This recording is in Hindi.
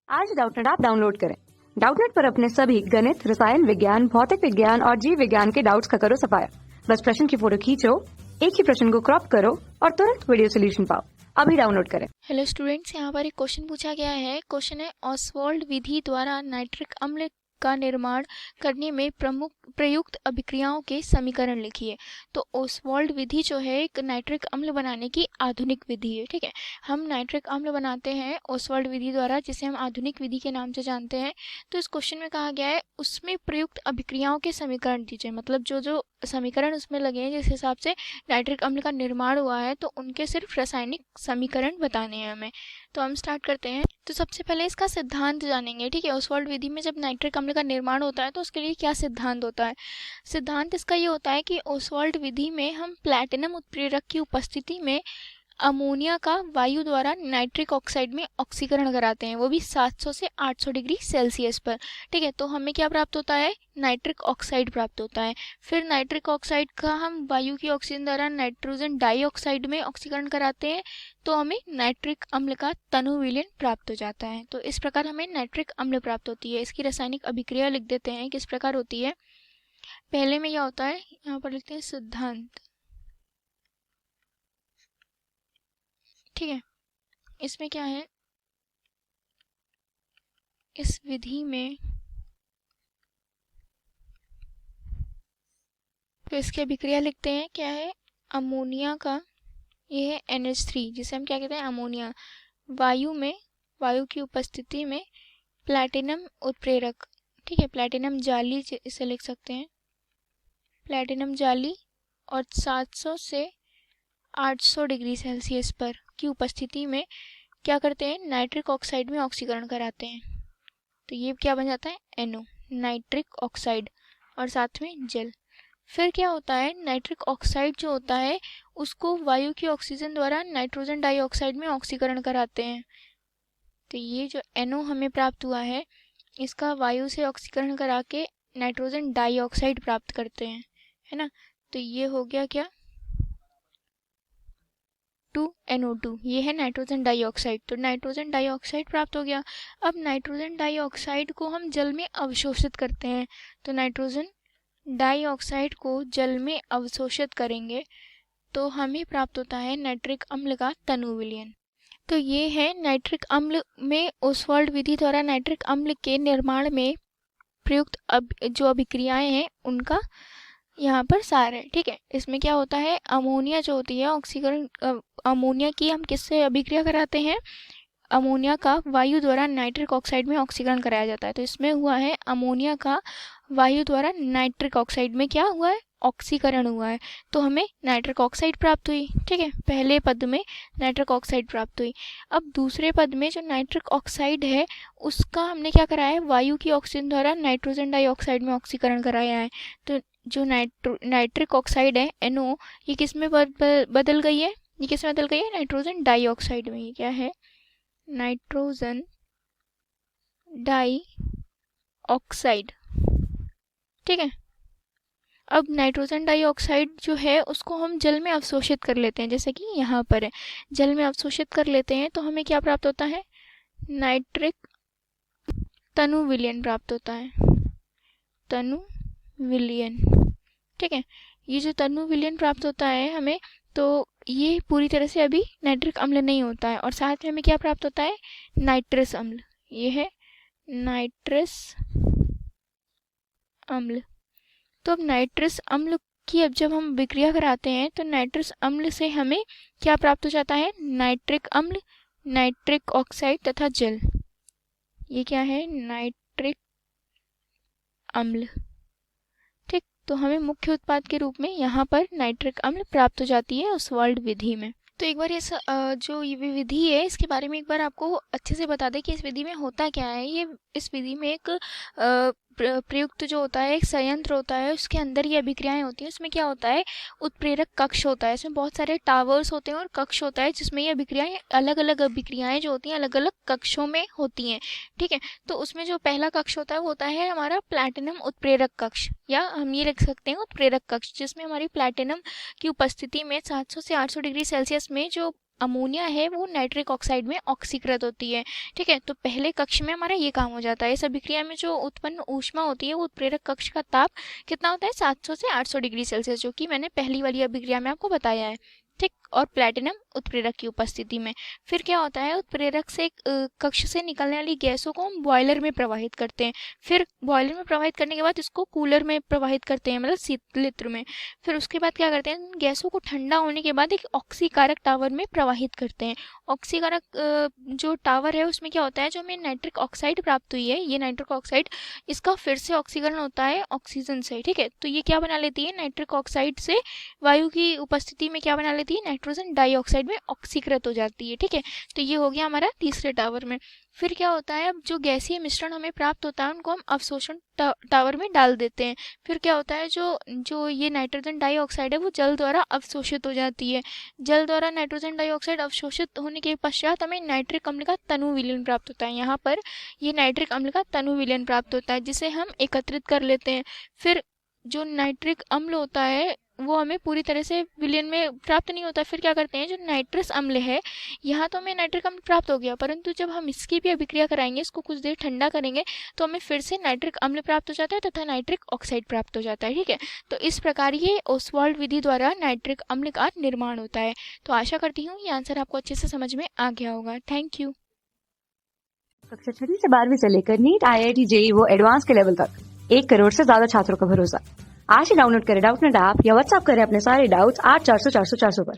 आज डाउटनेट ऐप डाउनलोड करें। डाउटनेट पर अपने सभी गणित, रसायन विज्ञान, भौतिक विज्ञान और जीव विज्ञान के डाउट्स का करो सफाया। बस प्रश्न की फोटो खींचो, एक ही प्रश्न को क्रॉप करो और तुरंत वीडियो सोल्यूशन पाओ। अभी डाउनलोड करें। हेलो स्टूडेंट्स, यहाँ पर एक क्वेश्चन पूछा गया है। क्वेश्चन है ऑसवाल्ड विधि द्वारा नाइट्रिक अम्ल का निर्माण करने में प्रमुख प्रयुक्त अभिक्रियाओं के समीकरण लिखिए। तो ऑसवाल्ड विधि जो है एक नाइट्रिक अम्ल बनाने की आधुनिक विधि है। ठीक है, हम नाइट्रिक अम्ल बनाते हैं ऑसवाल्ड विधि द्वारा, जिसे हम आधुनिक विधि के नाम से जानते हैं। तो इस क्वेश्चन में कहा गया है उसमें प्रयुक्त अभिक्रियाओं के समीकरण दीजिए, मतलब जो जो समीकरण उसमें लगे हैं जिस हिसाब से नाइट्रिक अम्ल का निर्माण हुआ है, तो उनके सिर्फ रासायनिक समीकरण बताने हैं हमें। तो हम स्टार्ट करते हैं। तो सबसे पहले इसका सिद्धांत जानेंगे। ठीक है, ऑसवाल्ड विधि में जब नाइट्रिक अम्ल का निर्माण होता है तो उसके लिए क्या सिद्धांत होता है। सिद्धांत इसका ये होता है कि ऑसवाल्ड विधि में हम प्लैटिनम उत्प्रेरक की उपस्थिति में अमोनिया का वायु द्वारा नाइट्रिक ऑक्साइड में ऑक्सीकरण कराते हैं, वो भी 700 से 800 डिग्री सेल्सियस पर। ठीक है, तो हमें क्या प्राप्त होता है, नाइट्रिक ऑक्साइड प्राप्त होता है। फिर नाइट्रिक ऑक्साइड का हम वायु की ऑक्सीजन द्वारा नाइट्रोजन डाइऑक्साइड में ऑक्सीकरण कराते हैं, तो हमें नाइट्रिक अम्ल का तनु विलयन प्राप्त हो जाता है। तो इस प्रकार हमें नाइट्रिक अम्ल प्राप्त होती है। इसकी रासायनिक अभिक्रिया लिख देते हैं किस प्रकार होती है। पहले में क्या होता है, यहाँ पर लिखते हैं सिद्धांत। ठीक है, इसमें क्या है, इस विधि में तो इसकी अभिक्रिया लिखते हैं। क्या है, अमोनिया का, ये है NH3 जिसे हम क्या कहते हैं, अमोनिया, वायु में, वायु की उपस्थिति में प्लैटिनम उत्प्रेरक, ठीक है, प्लैटिनम जाली इसे लिख सकते हैं, प्लैटिनम जाली, और 700 से 800 डिग्री सेल्सियस पर की उपस्थिति में क्या करते हैं, नाइट्रिक ऑक्साइड में ऑक्सीकरण कराते हैं। तो ये क्या बन जाता है, NO, नाइट्रिक ऑक्साइड, और साथ में जल। फिर क्या होता है, नाइट्रिक ऑक्साइड जो होता है उसको वायु की ऑक्सीजन द्वारा नाइट्रोजन डाइऑक्साइड में ऑक्सीकरण कराते हैं। तो ये जो NO हमें प्राप्त हुआ है, इसका वायु से ऑक्सीकरण करा के नाइट्रोजन डाइऑक्साइड प्राप्त करते हैं, है ना। तो ये हो गया क्या, 2NO2, ये है नाइट्रोजन डाइऑक्साइड। तो नाइट्रोजन डाइऑक्साइड प्राप्त हो गया। अब नाइट्रोजन डाइऑक्साइड को हम जल में अवशोषित करते हैं। तो नाइट्रोजन डाइऑक्साइड को जल में अवशोषित करेंगे तो हमें प्राप्त होता है नाइट्रिक अम्ल का तनु विलयन। तो ये है नाइट्रिक अम्ल में ओसवाल्ड विधि द्वारा नाइट्रिक अम्ल के निर्माण में प्रयुक्त जो अभिक्रियाएं हैं उनका यहाँ पर सार है। ठीक है, इसमें क्या होता है, अमोनिया जो होती है ऑक्सीकरण, अमोनिया की हम किससे अभिक्रिया कराते हैं, अमोनिया का वायु द्वारा नाइट्रिक ऑक्साइड में ऑक्सीकरण कराया जाता है। तो इसमें हुआ है अमोनिया का वायु द्वारा नाइट्रिक ऑक्साइड में क्या हुआ है, ऑक्सीकरण हुआ है, तो हमें नाइट्रिक ऑक्साइड प्राप्त हुई। ठीक है, पहले पद में नाइट्रिक ऑक्साइड प्राप्त हुई। अब दूसरे पद में जो नाइट्रिक ऑक्साइड है उसका हमने क्या कराया है, वायु की ऑक्सीजन द्वारा नाइट्रोजन डाइऑक्साइड में ऑक्सीकरण कराया है। तो जो नाइट्रिक ऑक्साइड है NO, ये किस में बदल गई है, ये किस में बदल गई है, नाइट्रोजन डाइऑक्साइड में। ये क्या है, नाइट्रोजन डाई ऑक्साइड। ठीक है, अब नाइट्रोजन डाइऑक्साइड जो है उसको हम जल में अवशोषित कर लेते हैं, जैसे कि यहाँ पर है, जल में अवशोषित कर लेते हैं तो हमें क्या प्राप्त होता है, नाइट्रिक तनु विलयन प्राप्त होता है, तनु विलयन। ठीक है, ये जो तनु विलयन प्राप्त होता है हमें, तो ये पूरी तरह से अभी नाइट्रिक अम्ल नहीं होता है, और साथ में हमें क्या प्राप्त होता है, नाइट्रस अम्ल। ये है नाइट्रस अम्ल। तो अब नाइट्रस अम्ल की अब जब हम विक्रिया कराते हैं तो नाइट्रस अम्ल से हमें क्या प्राप्त हो जाता है, नाइट्रिक अम्ल, नाइट्रिक ऑक्साइड तथा जल। ये क्या है, नाइट्रिक अम्ल। ठीक, तो हमें मुख्य उत्पाद के रूप में यहाँ पर नाइट्रिक अम्ल प्राप्त हो जाती है ऑसवाल्ड विधि में। तो एक बार इस जो ये विधि है इसके बारे में एक बार आपको अच्छे से बता दें कि इस विधि में होता क्या है। ये इस विधि में एक प्रयुक्त जो होता है, एक संयंत्र होता है, उसके अंदर ये अभिक्रियाएं होती हैं। उसमें क्या होता है, उत्प्रेरक कक्ष होता है, इसमें बहुत सारे टावर्स होते हैं और कक्ष होता है जिसमें ये अभिक्रियाएं, अलग अलग अभिक्रियाएं जो होती हैं अलग अलग कक्षों में होती हैं। ठीक है, तो उसमें जो पहला कक्ष होता है वो होता है हमारा प्लैटिनम उत्प्रेरक कक्ष, या हम ये लिख सकते हैं उत्प्रेरक कक्ष, जिसमें हमारी प्लैटिनम की उपस्थिति में 700 से 800 डिग्री सेल्सियस में जो अमोनिया है वो नाइट्रिक ऑक्साइड में ऑक्सीकृत होती है। ठीक है, तो पहले कक्ष में हमारा ये काम हो जाता है। इस अभिक्रिया में जो उत्पन्न ऊष्मा होती है वो उत्प्रेरक कक्ष का ताप कितना होता है 700 से 800 डिग्री सेल्सियस, जो कि मैंने पहली वाली अभिक्रिया में आपको बताया है। ठीक, और प्लेटिनम उत्प्रेरक की उपस्थिति में फिर क्या होता है, उत्प्रेरक से कक्ष से निकलने वाली गैसों को हम बॉयलर में प्रवाहित करते हैं। फिर बॉयलर में प्रवाहित करने के बाद इसको कूलर में प्रवाहित करते हैं, मतलब शीतलित्र में। फिर उसके बाद क्या करते हैं, गैसों को ठंडा होने के बाद एक ऑक्सीकारक टावर में प्रवाहित करते हैं। ऑक्सीकारक जो टावर है उसमें क्या होता है, जो हमें नाइट्रिक ऑक्साइड प्राप्त हुई है, ये नाइट्रिक ऑक्साइड इसका फिर से ऑक्सीकरण होता है ऑक्सीजन से। ठीक है, तो ये क्या बना लेती है, नाइट्रिक ऑक्साइड से वायु की उपस्थिति में क्या बना लेती है, नाइट्रोजन डाइऑक्साइड में ऑक्सीकृत हो जाती है। ठीक है, तो ये हो गया हमारा तीसरे टावर में। फिर क्या होता है, अब जो गैसीय मिश्रण हमें प्राप्त होता है उनको हम अवशोषण टावर में डाल देते हैं। फिर क्या होता है, जो ये नाइट्रोजन डाइऑक्साइड है वो जल द्वारा अवशोषित हो जाती है। जल द्वारा नाइट्रोजन डाइऑक्साइड अवशोषित होने के पश्चात हमें नाइट्रिक अम्ल का तनु विलयन प्राप्त होता है। यहाँ पर ये नाइट्रिक अम्ल का तनु विलयन प्राप्त होता है, जिसे हम एकत्रित कर लेते हैं। फिर जो नाइट्रिक अम्ल होता है वो हमें पूरी तरह से विलयन में प्राप्त नहीं होता। फिर क्या करते हैं, जो नाइट्रस अम्ल है, यहाँ तो हमें नाइट्रिक अम्ल प्राप्त हो गया, परंतु जब हम इसकी भी अभिक्रिया कराएंगे, इसको कुछ देर ठंडा करेंगे, तो हमें फिर से नाइट्रिक अम्ल प्राप्त हो जाता है तथा नाइट्रिक ऑक्साइड प्राप्त हो जाता है। ठीक है, तो इस प्रकार ये ओसवाल्ड विधि द्वारा नाइट्रिक अम्ल का निर्माण होता है। तो आशा करती हूँ ये आंसर आपको अच्छे से समझ में आ गया होगा। Thank you. कक्षा 6वीं से 12वीं से लेकर नीट, IIT, JEE वो एडवांस के लेवल तक 1 करोड़ से ज्यादा छात्रों का भरोसा। आज ही डाउनलोड करें डाउटनेट ऐप या व्हाट्सएप करें अपने सारे डाउट्स 8400 400 400 पर।